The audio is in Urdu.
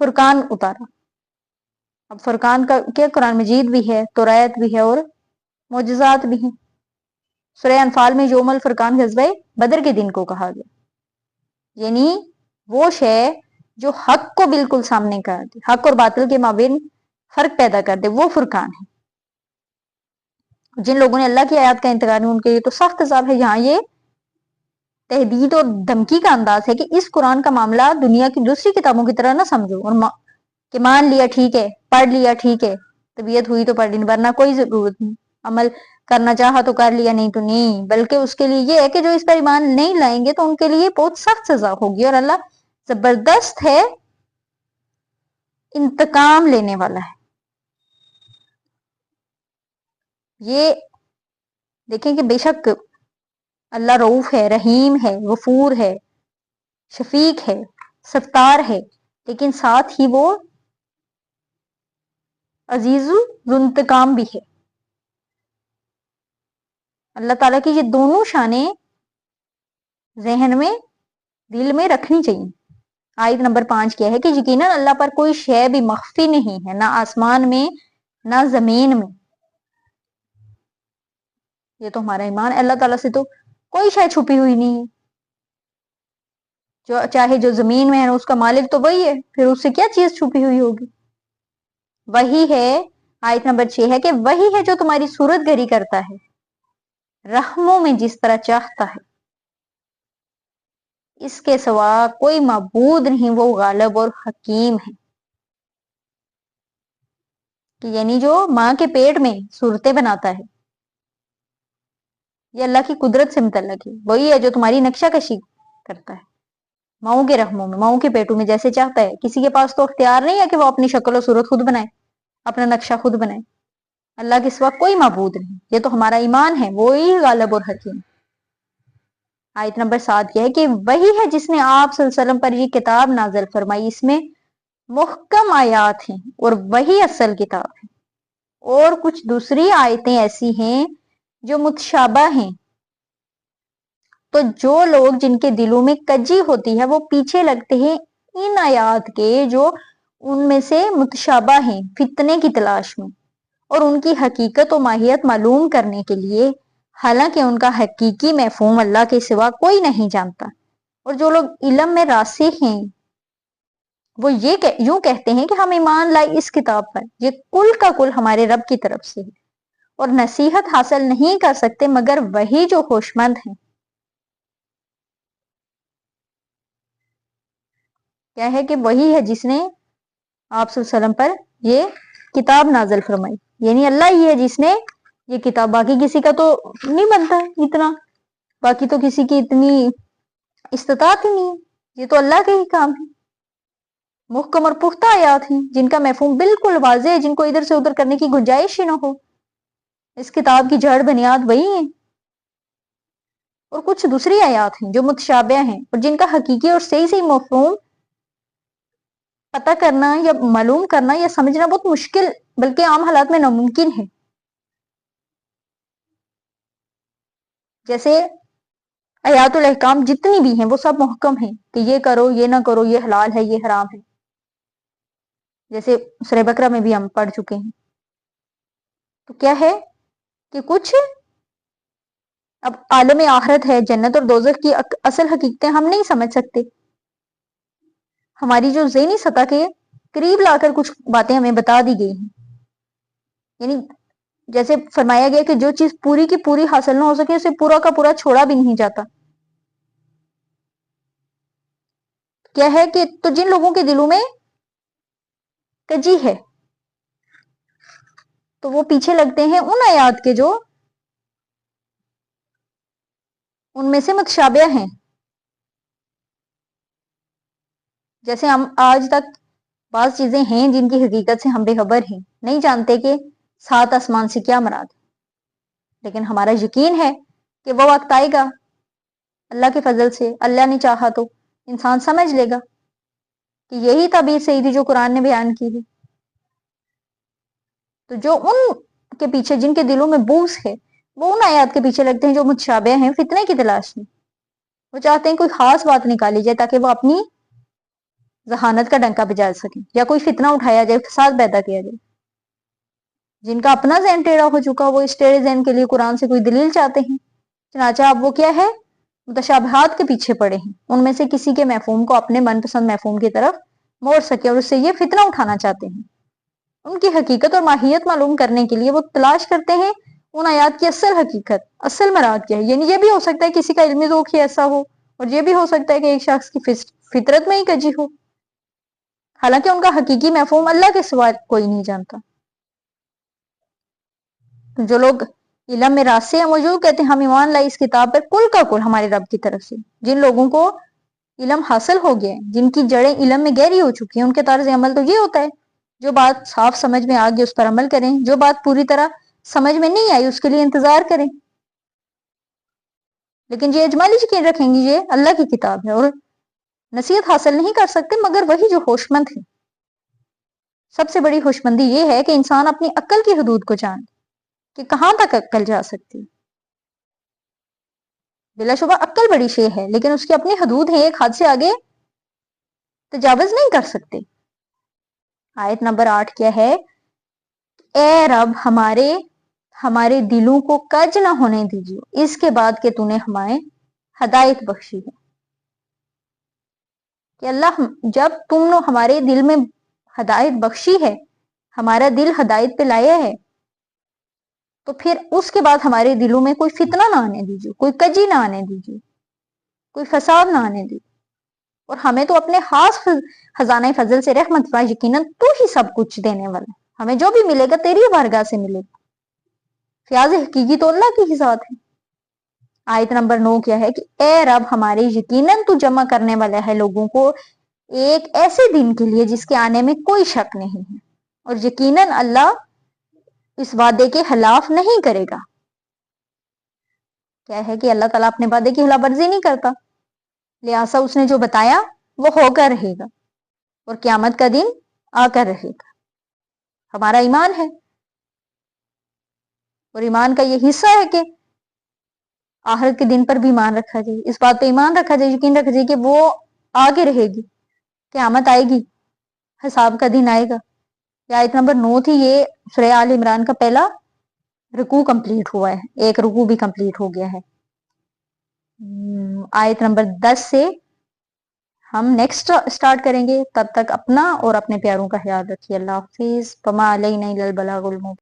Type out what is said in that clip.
فرقان اتارا. اب فرقان کا کیا قرآن مجید بھی ہے، توریت بھی ہے اور معجزات بھی ہیں. سورہ انفال میں یوم الفرقان غزوہ بدر کے دن کو کہا گیا، یعنی وہ شے جو حق کو بالکل سامنے کر دے، حق اور باطل کے مابین فرق پیدا کر دے، وہ فرقان ہے. جن لوگوں نے اللہ کی آیات کا انکار ان کے لیے تو سخت عذاب ہے. یہاں یہ تہدید اور دھمکی کا انداز ہے کہ اس قرآن کا معاملہ دنیا کی دوسری کتابوں کی طرح نہ سمجھو، اور کہ مان لیا ٹھیک ہے، پڑھ لیا ٹھیک ہے، طبیعت ہوئی تو پڑھ لینی، ورنہ کوئی ضرورت نہیں، عمل کرنا چاہا تو کر لیا، نہیں تو نہیں. بلکہ اس کے لیے یہ ہے کہ جو اس پر ایمان نہیں لائیں گے تو ان کے لیے بہت سخت سزا ہوگی، اور اللہ زبردست ہے، انتقام لینے والا ہے. یہ دیکھیں کہ بے شک اللہ رؤوف ہے، رحیم ہے، غفور ہے، شفیق ہے، ستار ہے، لیکن ساتھ ہی وہ عزیز ذو انتقام بھی ہے. اللہ تعالیٰ کی یہ دونوں شانیں ذہن میں، دل میں رکھنی چاہیے. آیت نمبر 5 کیا ہے کہ یقیناً اللہ پر کوئی شے بھی مخفی نہیں ہے، نہ آسمان میں نہ زمین میں. یہ تو ہمارا ایمان ہے. اللہ تعالیٰ سے تو کوئی شے چھپی ہوئی نہیں ہے. چاہے جو زمین میں ہے اس کا مالک تو وہی ہے، پھر اس سے کیا چیز چھپی ہوئی ہوگی. وہی ہے، آیت نمبر 6 ہے کہ وہی ہے جو تمہاری صورت گری کرتا ہے رحموں میں جس طرح چاہتا ہے، اس کے سوا کوئی معبود نہیں، وہ غالب اور حکیم ہے. کہ یعنی جو ماں کے پیٹ میں صورتیں بناتا ہے، یہ اللہ کی قدرت سے متعلق ہے. وہی ہے جو تمہاری نقشہ کشی کرتا ہے ماؤں کے رحموں میں، ماؤں کے پیٹوں میں جیسے چاہتا ہے. کسی کے پاس تو اختیار نہیں ہے کہ وہ اپنی شکل و صورت خود بنائے، اپنا نقشہ خود بنائے. اللہ کے سوا کوئی معبود نہیں. یہ تو ہمارا ایمان ہے، وہی غالب اور حکیم. آیت نمبر 7 یہ ہے کہ وہی ہے جس نے آپ صلی اللہ علیہ وسلم پر یہ کتاب نازل فرمائی، اس میں محکم آیات ہیں اور وہی اصل کتاب ہے، اور کچھ دوسری آیتیں ایسی ہیں جو متشابہ ہیں. تو جو لوگ جن کے دلوں میں کجی ہوتی ہے وہ پیچھے لگتے ہیں ان آیات کے جو ان میں سے متشابہ ہیں، فتنے کی تلاش میں اور ان کی حقیقت و ماہیت معلوم کرنے کے لیے، حالانکہ ان کا حقیقی مفہوم اللہ کے سوا کوئی نہیں جانتا. اور جو لوگ علم میں راسخ ہیں وہ یوں کہتے ہیں کہ ہم ایمان لائے اس کتاب پر، یہ کل کا کل ہمارے رب کی طرف سے ہے، اور نصیحت حاصل نہیں کر سکتے مگر وہی جو ہوشمند ہیں. کیا ہے کہ وہی ہے جس نے آپ صلی اللہ علیہ وسلم پر یہ کتاب نازل فرمائی، یعنی اللہ ہی ہے جس نے یہ کتاب. باقی کسی کا تو نہیں بنتا اتنا، باقی تو کسی کی اتنی استطاعت ہی نہیں ہے. یہ تو اللہ کے ہی کام ہے. محکم اور پختہ آیات ہیں جن کا مفہوم بالکل واضح ہے، جن کو ادھر سے ادھر کرنے کی گنجائش ہی نہ ہو. اس کتاب کی جڑ بنیاد وہی ہیں. اور کچھ دوسری آیات ہیں جو متشابہ ہیں اور جن کا حقیقی اور صحیح مفہوم پتہ کرنا یا معلوم کرنا یا سمجھنا بہت مشکل بلکہ عام حالات میں ناممکن ہے. جیسے آیات الاحکام جتنی بھی ہیں وہ سب محکم ہیں کہ یہ کرو، یہ نہ کرو، یہ حلال ہے، یہ حرام ہے. جیسے سورہ بقرہ میں بھی ہم پڑھ چکے ہیں. تو کیا ہے کہ کچھ اب عالم آخرت ہے، جنت اور دوزخ کی اصل حقیقتیں ہم نہیں سمجھ سکتے. ہماری جو ذہنی سطح کے قریب لا کر کچھ باتیں ہمیں بتا دی گئی ہیں. یعنی جیسے فرمایا گیا کہ جو چیز پوری کی پوری حاصل نہ ہو سکے اسے پورا کا پورا چھوڑا بھی نہیں جاتا. کیا ہے کہ تو جن لوگوں کے دلوں میں کجی ہے تو وہ پیچھے لگتے ہیں ان آیات کے جو ان میں سے متشابہ ہیں. جیسے ہم آج تک بعض چیزیں ہیں جن کی حقیقت سے ہم بے خبر ہیں، نہیں جانتے کہ 7 آسمان سے کیا مراد ہے، لیکن ہمارا یقین ہے کہ وہ وقت آئے گا اللہ کے فضل سے، اللہ نے چاہا تو انسان سمجھ لے گا کہ یہی تعبیر صحیح تھی جو قرآن نے بیان کی ہے. تو جو ان کے پیچھے جن کے دلوں میں بوس ہے وہ ان آیات کے پیچھے لگتے ہیں جو متشابہ ہیں، فتنے کی تلاش میں. وہ چاہتے ہیں کوئی خاص بات نکالی جائے تاکہ وہ اپنی ذہانت کا ڈنکا بجا سکیں یا کوئی فتنہ اٹھایا جائے، فساد پیدا کیا جائے. جن کا اپنا ذہن ٹیڑھا ہو چکا، وہ اس ٹیڑھے ذہن کے لیے قرآن سے کوئی دلیل چاہتے ہیں. چنانچہ اب وہ کیا ہے، متشابہات کے پیچھے پڑے ہیں، ان میں سے کسی کے مفہوم کو اپنے من پسند مفہوم کی طرف موڑ سکے اور اس سے یہ فتنہ اٹھانا چاہتے ہیں. ان کی حقیقت اور ماہیت معلوم کرنے کے لیے وہ تلاش کرتے ہیں ان آیات کی اصل حقیقت، اصل مراد کیا ہے. یعنی یہ بھی ہو سکتا ہے کسی کا علمی ذوق ہی ایسا ہو، اور یہ بھی ہو سکتا ہے کہ ایک شخص کی فطرت میں ہی کجی ہو، حالانکہ ان کا حقیقی مفہوم اللہ کے سوا کوئی نہیں جانتا. جو لوگ علم میں راستے ہیں، وہ جو کہتے ہیں ہم ایمان لائے اس کتاب پر کل کا کل ہمارے رب کی طرف سے. جن لوگوں کو علم حاصل ہو گیا ہے، جن کی جڑیں علم میں گہری ہو چکی ہیں، ان کے طرز عمل تو یہ ہوتا ہے جو بات صاف سمجھ میں آ گئی اس پر عمل کریں، جو بات پوری طرح سمجھ میں نہیں آئی اس کے لیے انتظار کریں. لیکن یہ اجمالی یقین رکھیں گی یہ اللہ کی کتاب ہے اور نصیحت حاصل نہیں کر سکتے مگر وہی جو ہوشمند ہے. سب سے بڑی ہوشمندی یہ ہے کہ انسان اپنی عقل کی حدود کو جان کہ کہاں تک عقل جا سکتی. بلا شبہ عقل بڑی شے ہے، لیکن اس کی اپنی حدود ہیں، ایک حد سے آگے تجاوز نہیں کر سکتے. آیت نمبر 8 کیا ہے، اے رب ہمارے دلوں کو کج نہ ہونے دیجیے اس کے بعد کہ تو نے ہمیں ہدایت بخشی ہے. کہ اللہ جب تم نے ہمارے دل میں ہدایت بخشی ہے، ہمارا دل ہدایت پہ لایا ہے، تو پھر اس کے بعد ہمارے دلوں میں کوئی فتنہ نہ آنے دیجیے، کوئی کجی نہ آنے دیجیے، کوئی فساد نہ آنے دیجیے. اور ہمیں تو اپنے خاص خزانہ فضل سے رحمت پا، یقیناً تو ہی سب کچھ دینے والا ہے، ہمیں جو بھی ملے گا تیری بارگاہ سے ملے گا. فیاض حقیقی تو اللہ کی ہی ذات ہے. آیت نمبر 9 کیا ہے کہ اے رب ہمارے یقیناً تو جمع کرنے والا ہے لوگوں کو ایک ایسے دن کے لیے جس کے آنے میں کوئی شک نہیں ہے، اور یقیناً اللہ اس وعدے کے خلاف نہیں کرے گا. کیا ہے کہ اللہ تعالیٰ اپنے وعدے کی خلاف ورزی نہیں کرتا، لہٰذا اس نے جو بتایا وہ ہو کر رہے گا اور قیامت کا دن آ کر رہے گا. ہمارا ایمان ہے اور ایمان کا یہ حصہ ہے کہ آخرت کے دن پر بھی ایمان رکھا جائے، اس بات پہ ایمان رکھا جائے، یقین رکھا جائے کہ وہ آگے رہے گی، قیامت آئے گی، حساب کا دن آئے گا. یہ آیت نمبر 9 تھی. یہ سورہ آل عمران کا پہلا رکوع کمپلیٹ ہوا ہے، ایک رکوع بھی کمپلیٹ ہو گیا ہے. آیت نمبر 10 سے ہم نیکسٹ سٹارٹ کریں گے. تب تک اپنا اور اپنے پیاروں کا خیال رکھیے. اللہ حافظ. وما علینا الا البلاغ المبین.